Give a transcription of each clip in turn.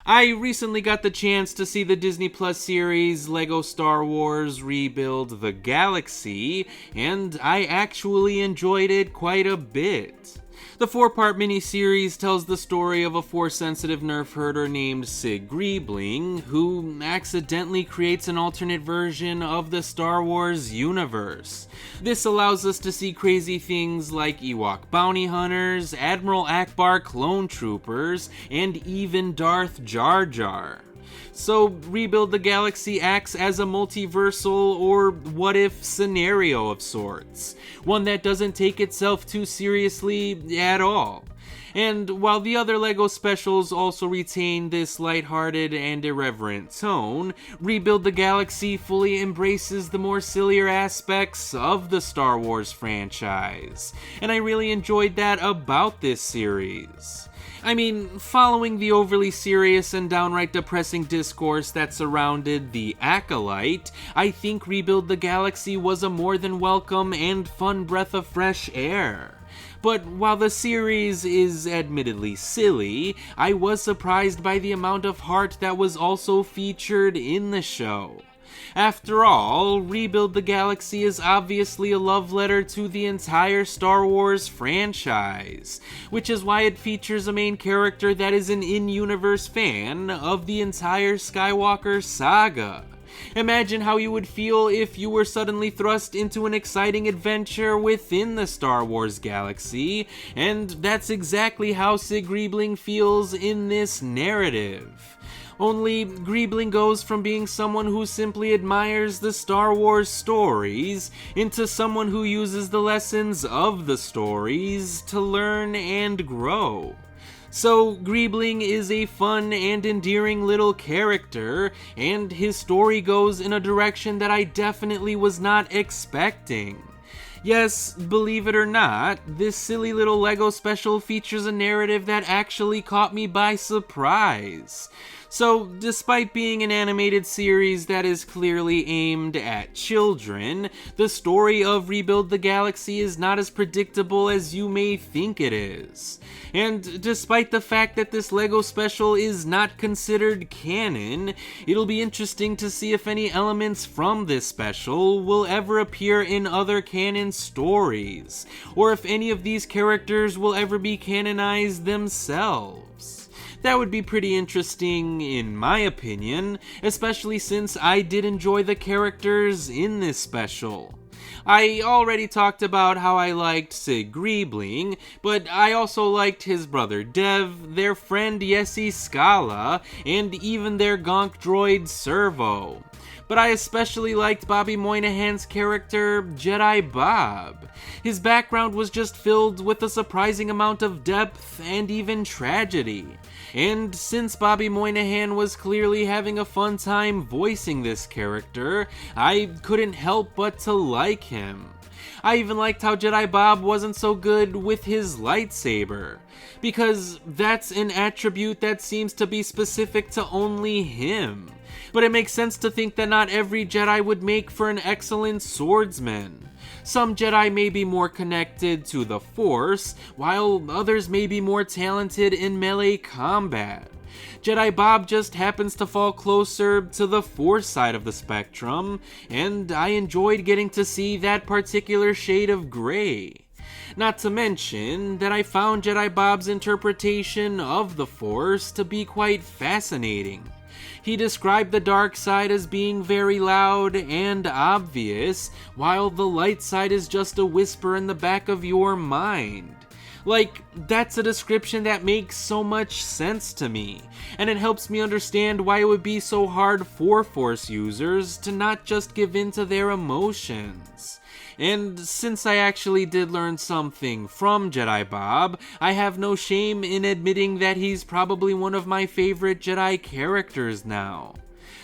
I recently got the chance to see the Disney Plus series LEGO Star Wars Rebuild the Galaxy, and I actually enjoyed it quite a bit. The 4-part miniseries tells the story of a Force-sensitive nerf herder named Sig Greebling, who accidentally creates an alternate version of the Star Wars universe. This allows us to see crazy things like Ewok bounty hunters, Admiral Ackbar clone troopers, and even Darth Jar Jar. So, Rebuild the Galaxy acts as a multiversal or what-if scenario of sorts, one that doesn't take itself too seriously at all. And while the other LEGO specials also retain this lighthearted and irreverent tone, Rebuild the Galaxy fully embraces the more sillier aspects of the Star Wars franchise, and I really enjoyed that about this series. I mean, following the overly serious and downright depressing discourse that surrounded The Acolyte, I think Rebuild the Galaxy was a more than welcome and fun breath of fresh air. But while the series is admittedly silly, I was surprised by the amount of heart that was also featured in the show. After all, Rebuild the Galaxy is obviously a love letter to the entire Star Wars franchise, which is why it features a main character that is an in-universe fan of the entire Skywalker saga. Imagine how you would feel if you were suddenly thrust into an exciting adventure within the Star Wars galaxy, and that's exactly how Sig Greebling feels in this narrative. Only Greebling goes from being someone who simply admires the Star Wars stories into someone who uses the lessons of the stories to learn and grow. So Greebling is a fun and endearing little character, and his story goes in a direction that I definitely was not expecting. Yes, believe it or not, this silly little LEGO special features a narrative that actually caught me by surprise. So, despite being an animated series that is clearly aimed at children, the story of Rebuild the Galaxy is not as predictable as you may think it is. And despite the fact that this LEGO special is not considered canon, it'll be interesting to see if any elements from this special will ever appear in other canon stories, or if any of these characters will ever be canonized themselves. That would be pretty interesting in my opinion, especially since I did enjoy the characters in this special. I already talked about how I liked Sig Greebling, but I also liked his brother Dev, their friend Yessi Scala, and even their gonk droid Servo. But I especially liked Bobby Moynihan's character, Jedi Bob. His background was just filled with a surprising amount of depth and even tragedy. And since Bobby Moynihan was clearly having a fun time voicing this character, I couldn't help but to like him. I even liked how Jedi Bob wasn't so good with his lightsaber, because that's an attribute that seems to be specific to only him. But it makes sense to think that not every Jedi would make for an excellent swordsman. Some Jedi may be more connected to the Force, while others may be more talented in melee combat. Jedi Bob just happens to fall closer to the Force side of the spectrum, and I enjoyed getting to see that particular shade of gray. Not to mention that I found Jedi Bob's interpretation of the Force to be quite fascinating. He described the dark side as being very loud and obvious, while the light side is just a whisper in the back of your mind. Like, that's a description that makes so much sense to me, and it helps me understand why it would be so hard for Force users to not just give in to their emotions. And since I actually did learn something from Jedi Bob, I have no shame in admitting that he's probably one of my favorite Jedi characters now.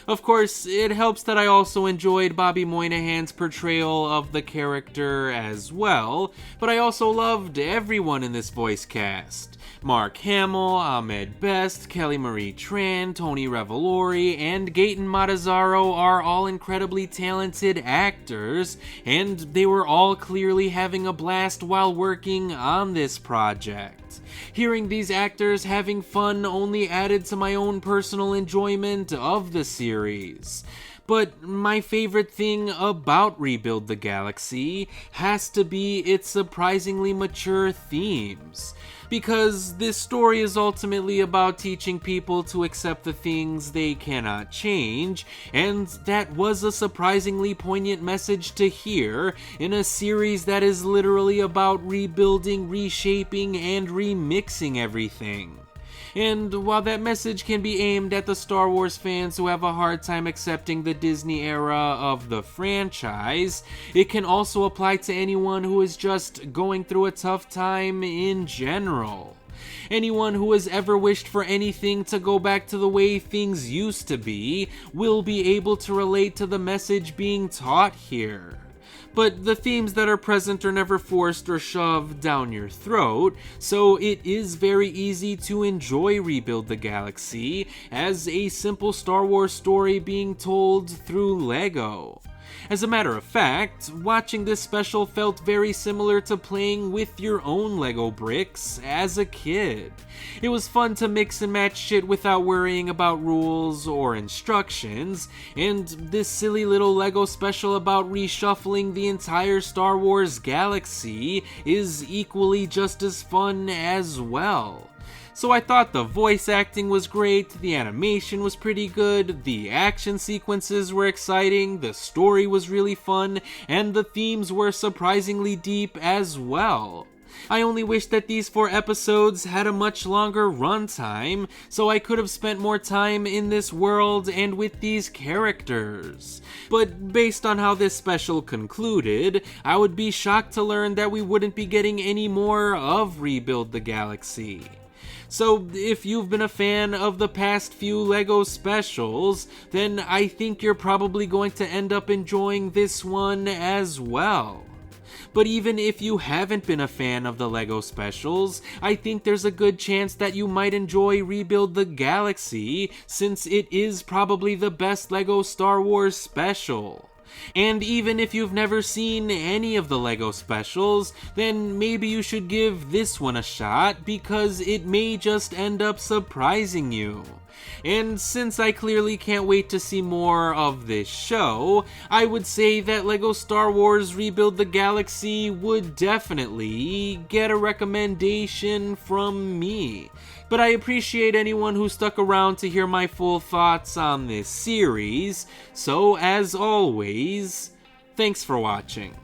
Of course, it helps that I also enjoyed Bobby Moynihan's portrayal of the character as well, but I also loved everyone in this voice cast. Mark Hamill, Ahmed Best, Kelly Marie Tran, Tony Revolori, and Gaten Matazzaro are all incredibly talented actors, and they were all clearly having a blast while working on this project. Hearing these actors having fun only added to my own personal enjoyment of the series. But my favorite thing about Rebuild the Galaxy has to be its surprisingly mature themes. Because this story is ultimately about teaching people to accept the things they cannot change, and that was a surprisingly poignant message to hear in a series that is literally about rebuilding, reshaping, and remixing everything. And while that message can be aimed at the Star Wars fans who have a hard time accepting the Disney era of the franchise, it can also apply to anyone who is just going through a tough time in general. Anyone who has ever wished for anything to go back to the way things used to be will be able to relate to the message being taught here. But the themes that are present are never forced or shoved down your throat, so it is very easy to enjoy Rebuild the Galaxy as a simple Star Wars story being told through Lego. As a matter of fact, watching this special felt very similar to playing with your own Lego bricks as a kid. It was fun to mix and match shit without worrying about rules or instructions, and this silly little Lego special about reshuffling the entire Star Wars galaxy is equally just as fun as well. So I thought the voice acting was great, the animation was pretty good, the action sequences were exciting, the story was really fun, and the themes were surprisingly deep as well. I only wish that these 4 episodes had a much longer runtime, so I could have spent more time in this world and with these characters. But based on how this special concluded, I would be shocked to learn that we wouldn't be getting any more of Rebuild the Galaxy. So if you've been a fan of the past few LEGO specials, then I think you're probably going to end up enjoying this one as well. But even if you haven't been a fan of the LEGO specials, I think there's a good chance that you might enjoy Rebuild the Galaxy, since it is probably the best LEGO Star Wars special. And even if you've never seen any of the LEGO specials, then maybe you should give this one a shot because it may just end up surprising you. And since I clearly can't wait to see more of this show, I would say that LEGO Star Wars Rebuild the Galaxy would definitely get a recommendation from me. But I appreciate anyone who stuck around to hear my full thoughts on this series, so as always, thanks for watching.